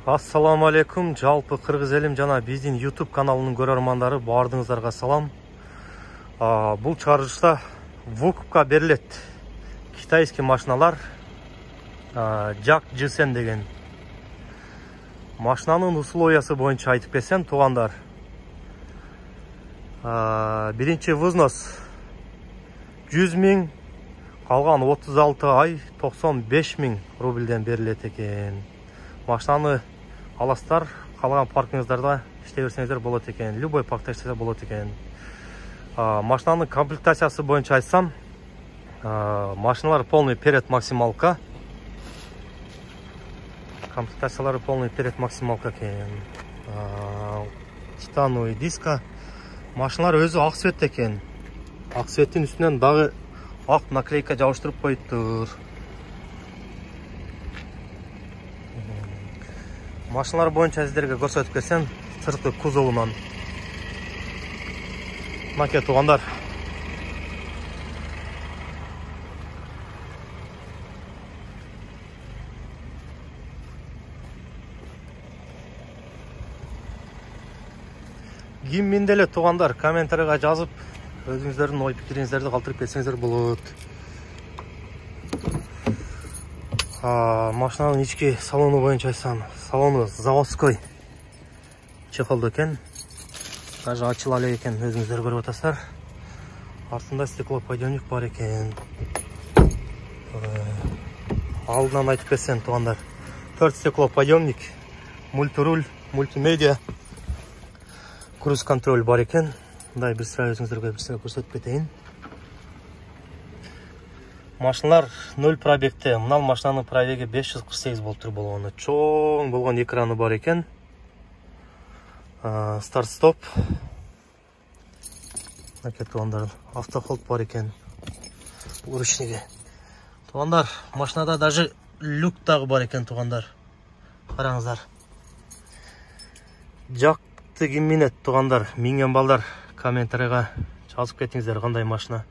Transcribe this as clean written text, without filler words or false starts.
Ассаламу алейкум, жалпы Кыргыз элим жана биздин YouTube каналынын көрөрмандары баардыгыңыздарга салам. Бул чыгарылышта выкупка берилет китайский машиналар Jack Jissen деген. Машинанын условиясы боюнча айтып кетсем, туугандар. Биринчи взнос 100 000, калган 36 ай 95 000 рубльден берилет экен. Машинаны аластар, калган паркингиңиздарда иштей берсеңиздер болот экен. Любой паркта иштесе болот экен. Машинанын комплектациясы боюнча айтсам, машиналар полный перед максималка. Комплектациялары полный перед максималка экен. Титановый диска. Машиналар өзү ак цвет экен. Ак цветтин үстүнөн дагы ак наклейка жабыштырып коюптур. Машиналар боюнча сиздерге көрсөтүп кетсем, сырткы кузовунан. Макет туугандар. Ким менде эле туугандар, комментарийга жазып, өзүңүздөрдүн ой пикириңиздерди калтырып кетсеңиздер болот. Машинанын ички салону боюнча айтсам, салону заводской чехолдо экен. Даже ачыла эле экен, өзүңүздөр көрүп атасыздар. Артында стеклоподъемник бар экен. Алдынан айтып кетсем, туугандар, 4 стеклоподъемник, мультируль, мультимедиа, круиз контроль бар экен. Мындай бир сыра өзүңүздөргө бир сыра көрсөтүп кетейин. Машиналар 0 пробегте. Мына машинанын пробеги 548 болуптур болгону. Чоң болгон экраны бар экен. Старт-стоп. Макет туугандар, автохолд бар экен. Бул ручниги. Туугандар, машинада даже люк дагы бар экен, туугандар. Караңыздар. Жакты ким минет, туугандар? Минген балдар комментарийга жазып кетиңиздер, кандай машина.